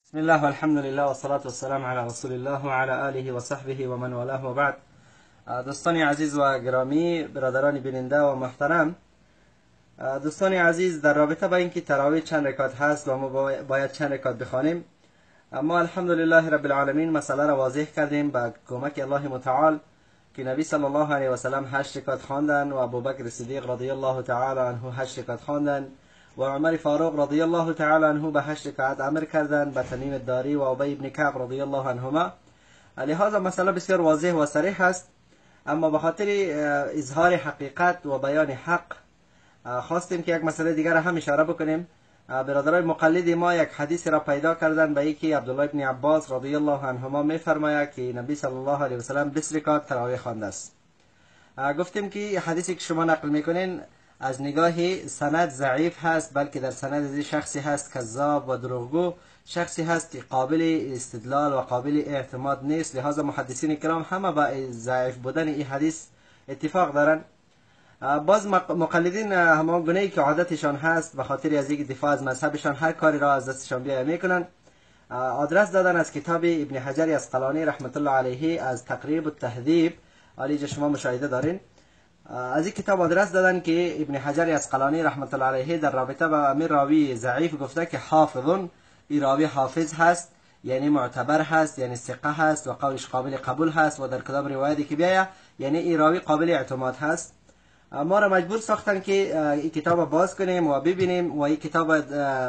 بسم الله والحمد لله والصلاة والسلام على رسول الله و علی آله و صحبه و من والاه و بعد. دوستان عزیز و گرامی، برادران بیننده و محترم، دوستان عزیز، در رابطه با اینکه تراویح چند رکعت هست و ما باید چند رکعت بخوانیم، ما الحمدلله رب العالمین مسئله را واضح کردیم با کمک الله متعال که نبی صلی الله علیه و سلم 8 رکعت خواندن و ابوبکر صدیق رضی الله تعالی عنه 8 رکعت خواندن و عمر فاروق رضی الله تعالی عنه به 8 رکعت امر کردند به تمیم الداری و ابی بن کعب رضی الله عنهما. لهذا مسئله بسیار واضح و صریح است، اما به خاطر اظهار حقیقت و بیان حق خواستیم که یک مسئله دیگر را هم اشاره بکنیم. برادرای مقلد ما یک حدیث را پیدا کردن به اینکه عبدالله بن عباس رضی الله عنهما میفرماید که نبی صلی الله علیه و سلم 20 رکعت تراویح خوانده است. گفتیم که حدیثی که شما نقل میکنین از نگاه سند ضعیف هست، بلکه در سند شخصی هست کذاب و دروغگو، شخصی هست که قابل استدلال و قابل اعتماد نیست. لهذا محدثین کرام همه با ضعیف بودن این حدیث اتفاق دارن. باز مقلدین همان گونه‌ای که عادتشان هست به خاطر از اینکه دفاع از مذهبشان هر کاری را از دستشان بیاید میکنن، آدرس دادن از کتاب ابن حجر اسقلانی رحمت الله علیه از تقریب التهذیب، علی شما مشاهده دارین. از این کتاب آدرس دادن که ابن حجر اسقلانی رحمت الله علیه در رابطه با امیر راوی ضعیف گفته که حافظون، این راوی حافظ هست، یعنی معتبر هست، یعنی ثقه هست و قولش قابل قبول هست و در کدام روایتی که بیاید یعنی این راوی قابل اعتماد هست. ما را مجبور ساختن که این کتاب باز کنیم و ببینیم و این کتاب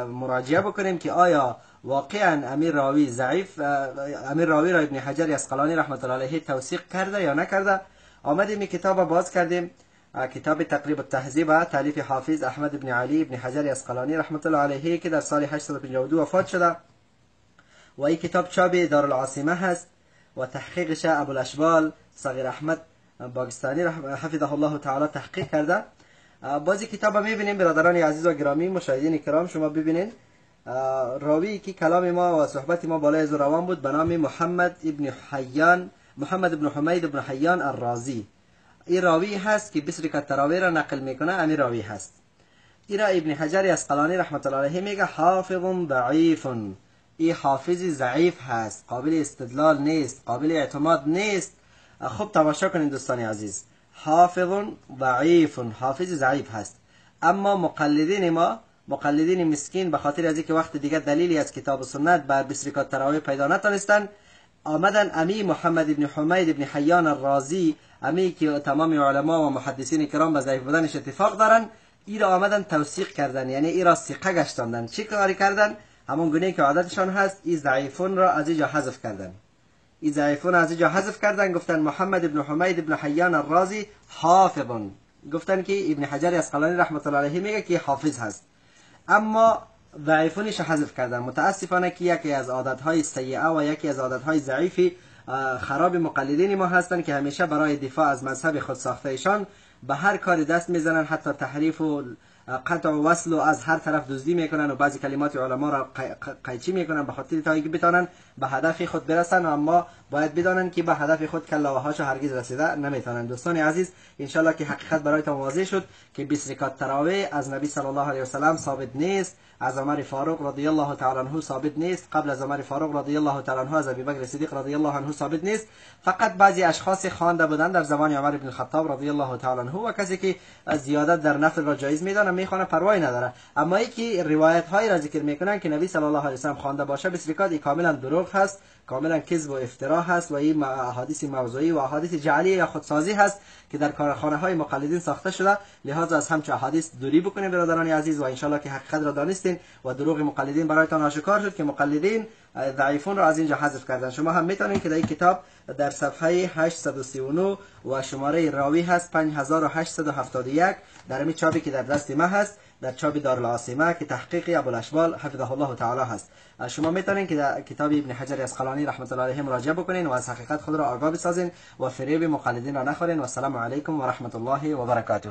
مراجعه بکنیم که آیا واقعا امیر راوی ضعیف، امیر راوی را ابن حجر اسقلانی رحمت الله علیه توثیق کرده یا نکرده. آمدیم این کتاب باز کردیم، کتاب تقریب التهذیب تالیف حافظ احمد بن علی ابن حجر اسقلانی رحمت الله علیه که در سال 852 وفات شده و این کتاب چاپ دارالعاصمه هست و تحقیقش ابوالاشبال صغیر احمد باکستانی حفظه الله تعالی تحقیق کرده. بازی کتاب میبینیم برادران عزیز و گرامی، مشاهدین کرام، شما ببینین راوی که کلام ما و صحبت ما بالای از روان بود به نام محمد ابن حمید ابن حیان الرازی. این راوی هست که 20 رکعت تراویح را نقل میکنه. امیر راوی هست. این را ابن حجر اسقلانی رحمت الله علیه میگه حافظ ضعیف، این حافظ ضعیف هست، قابل استدلال نیست، قابل اعتماد نیست. خوب تماشا کنید دوستان عزیز، حافظ ضعیف، حافظ ضعیف هست. اما مقلدین ما، مقلدین مسکین، به خاطر از اینکه وقت دیگه دلیلی از کتاب و سنت بر 20 رکعت تراویح پیدا نتونستن، آمدن امی محمد ابن حمید ابن حیان الرازی، امی که تمام علما و محدثین کرام به ضعیف بودنش اتفاق دارن، این را آمدن توثیق کردن، یعنی این را ثقه گشتاندن. چی کاری کردن؟ همون گونه که عادتشان هست، این ضعیفون را از اینجا حذف کردن. این ضعیفون از اینجا حذف کردن، گفتن محمد ابن حمید ابن حیان الرازی حافظون، گفتن که ابن حجر اسقلانی رحمت الله علیه میگه که حافظ هست، اما ضعیفونش حذف کردن. متاسفانه که یکی از عادتهای سیئه و یکی از عادتهای ضعیفی خراب مقلدین ما هستند که همیشه برای دفاع از مذهب خود ساختهشان به هر کاری دست میزنن، حتی تحریف و قطع و وصل و از هر طرف دزدی میکنن و بعضی کلمات علما را قیچی میکنن به خاطر تا اینکه بتونن به هدف خود برسن، اما باید بدانن که به هدف خود کلاهاشو هرگز رسیده نمیتونن. دوستان عزیز، انشالله که حقیقت برایتان واضح شد که 20 رکعت تراویح از نبی صلی الله علیه و سلم ثابت نیست، از عمر فاروق رضی الله تعالی عنه ثابت نیست، قبل از عمر فاروق رضی الله تعالی عنه از ابوبکر صدیق رضی الله عنه ثابت نیست. فقط بعضی اشخاص خوانده بودند در زمان عمر بن الخطاب رضی الله تعالی عنه و کسی که زیادت در نفل را جایز میدانه میخونه پروایی نداره. اما ای که روایت های را ذکر میکنن که نبی صلی الله علیه و سلم خوانده باشه 20 رکعت، کاملا دروغ هست، کاملا کذب و افترا هست و این احادیث موضوعی و احادیث جعلی یا خودسازی هست که در کارخانه های مقلدین ساخته شده. لهذا از همچه احادیث دوری بکنید برادران عزیز و انشالله که حقیقت را دانستین و دروغ مقلدین برایتان آشکار شد که مقلدین ضعیفون را از اینجا حذف کردن. شما هم میتونید که در این کتاب در صفحه 839 و شماره راوی هست 5871 در همین چاپی که در دست ما هست، در چاپ دارالعاصمه که تحقیق ابوالاشبال حفظه الله تعالی هست، شما میتونید که در کتاب ابن حجر اسقلانی رحمت الله علیه مراجعه بکنین و از حقیقت خود را آگاه بسازین و فریب مقلدین را نخورین. و السلام علیکم و رحمت الله و برکاته.